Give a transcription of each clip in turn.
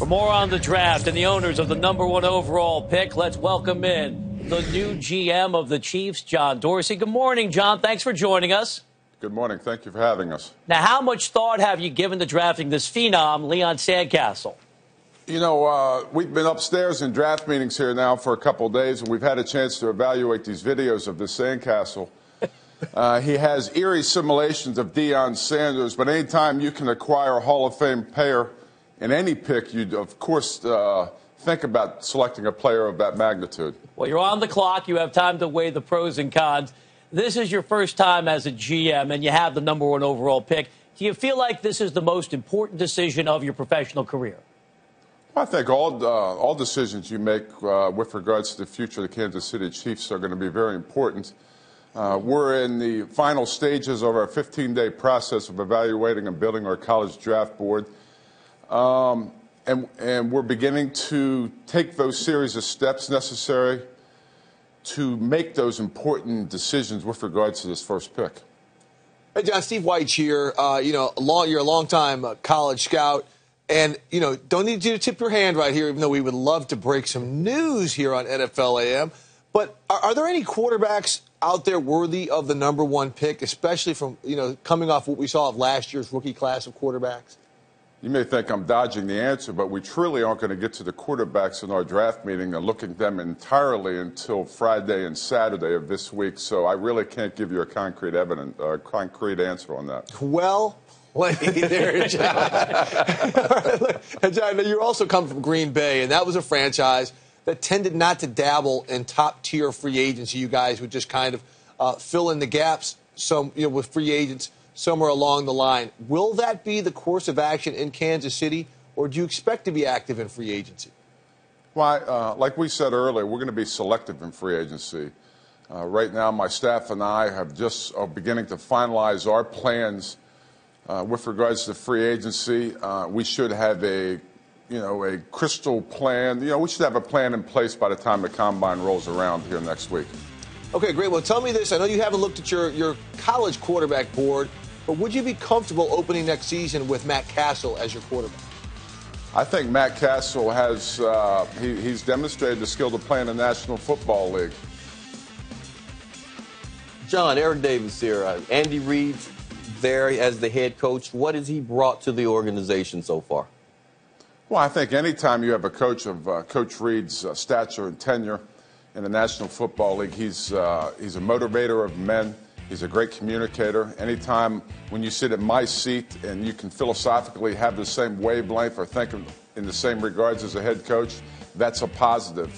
For more on the draft and the owners of the #1 overall pick, let's welcome in the new GM of the Chiefs, John Dorsey. Good morning, John. Thanks for joining us. Good morning. Thank you for having us. Now, how much thought have you given to drafting this phenom, Leon Sandcastle? You know, we've been upstairs in draft meetings here now for a couple of days, and we've had a chance to evaluate these videos of this Sandcastle. He has eerie simulations of Deion Sanders, but anytime you can acquire a Hall of Fame player in any pick, you'd, of course, think about selecting a player of that magnitude. Well, you're on the clock. You have time to weigh the pros and cons. This is your first time as a GM, and you have the #1 overall pick. Do you feel like this is the most important decision of your professional career? I think all decisions you make with regards to the future of the Kansas City Chiefs are going to be very important. We're in the final stages of our 15-day process of evaluating and building our college draft board. And we're beginning to take those series of steps necessary to make those important decisions with regards to this first pick. Hey, John, Steve White here. You're a long-time college scout. And, don't need you to tip your hand right here, even though we would love to break some news here on NFL AM. But are there any quarterbacks out there worthy of the #1 pick, especially from, coming off what we saw of last year's rookie class of quarterbacks? You may think I'm dodging the answer, but we truly aren't going to get to the quarterbacks in our draft meeting and looking at them entirely until Friday and Saturday of this week. So I really can't give you a concrete answer on that. Well, there, John. John, you also come from Green Bay, and that was a franchise that tended not to dabble in top-tier free agency. You guys would just kind of fill in the gaps with free agents somewhere along the line. Will that be the course of action in Kansas City, or do you expect to be active in free agency? Well, like we said earlier, we're going to be selective in free agency. Right now, my staff and I are beginning to finalize our plans with regards to free agency. We should have a crystal plan. We should have a plan in place by the time the combine rolls around here next week. Okay, great. Well, tell me this. I know you haven't looked at your college quarterback board, but would you be comfortable opening next season with Matt Castle as your quarterback? I think Matt Castle has he's demonstrated the skill to play in the National Football League. John, Eric Davis here. Andy Reid's there as the head coach. What has he brought to the organization so far? Well, I think anytime you have a coach of Coach Reid's stature and tenure in the National Football League, he's a motivator of men. He's a great communicator. Anytime when you sit in my seat and you can philosophically have the same wavelength or think in the same regards as a head coach, that's a positive.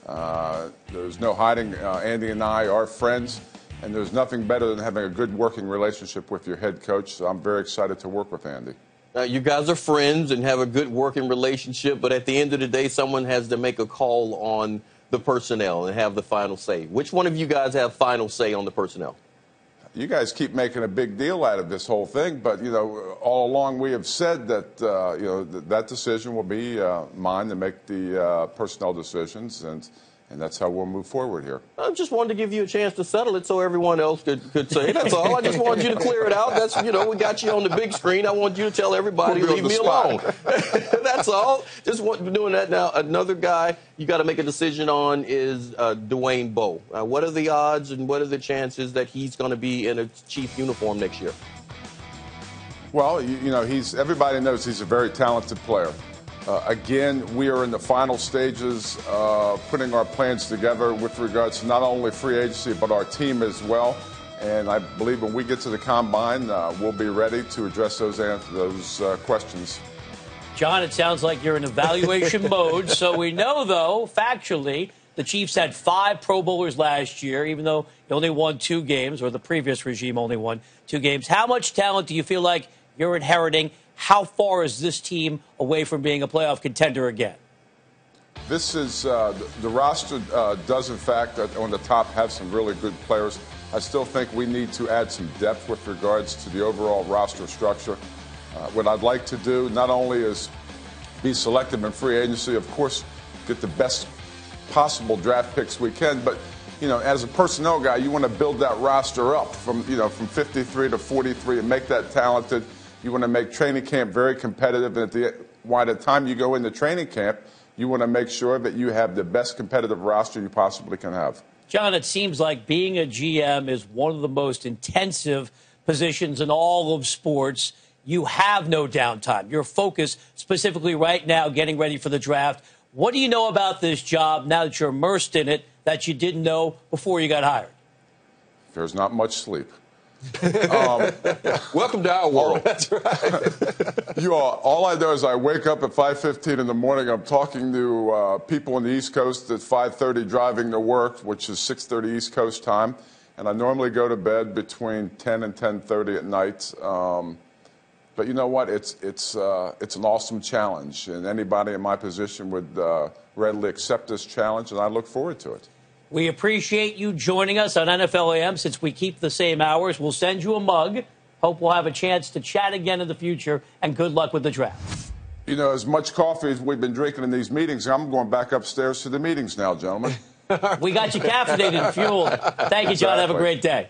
There's no hiding. Andy and I are friends, and there's nothing better than having a good working relationship with your head coach. So I'm very excited to work with Andy. You guys are friends and have a good working relationship, but at the end of the day, someone has to make a call on the personnel and have the final say. Which one of you guys have final say on the personnel? You guys keep making a big deal out of this whole thing, but, all along we have said that, that decision will be mine to make the personnel decisions, and that's how we'll move forward here. I just wanted to give you a chance to settle it so everyone else could say it. That's all. I just wanted you to clear it out. That's, we got you on the big screen. I want you to tell everybody, leave me alone. That's all. Just doing that now. Another guy you got to make a decision on is Dwayne Bowe. What are the odds and what are the chances that he's going to be in a Chief uniform next year? Well, everybody knows he's a very talented player. Again, we are in the final stages of putting our plans together with regards to not only free agency but our team as well. And I believe when we get to the combine, we'll be ready to address those questions. John, it sounds like you're in evaluation mode. So we know, though, factually, the Chiefs had 5 Pro Bowlers last year, even though they only won 2 games, or the previous regime only won 2 games. How much talent do you feel like you're inheriting? How far is this team away from being a playoff contender again? This is the roster does, in fact, on the top have some really good players. I still think we need to add some depth with regards to the overall roster structure. What I'd like to do not only is be selective in free agency, of course, get the best possible draft picks we can, but as a personnel guy, you want to build that roster up from 53 to 43 and make that talented. You want to make training camp very competitive, and why the time you go into training camp, you want to make sure that you have the best competitive roster you possibly can have. John, it seems like being a GM is one of the most intensive positions in all of sports. You have no downtime. You're focused specifically right now getting ready for the draft. What do you know about this job now that you're immersed in it that you didn't know before you got hired? There's not much sleep. Welcome to our world. That's right. All I know is I wake up at 5:15 in the morning. I'm talking to people on the East Coast at 5:30 driving to work, which is 6:30 East Coast time. And I normally go to bed between 10 and 10:30 at night. But you know what? It's an awesome challenge. And anybody in my position would readily accept this challenge, and I look forward to it. We appreciate you joining us on NFL AM. Since we keep the same hours, we'll send you a mug. Hope we'll have a chance to chat again in the future, and good luck with the draft. You know, as much coffee as we've been drinking in these meetings, I'm going back upstairs to the meetings now, gentlemen. We got you caffeinated and fueled. Thank you, John. Have a great day.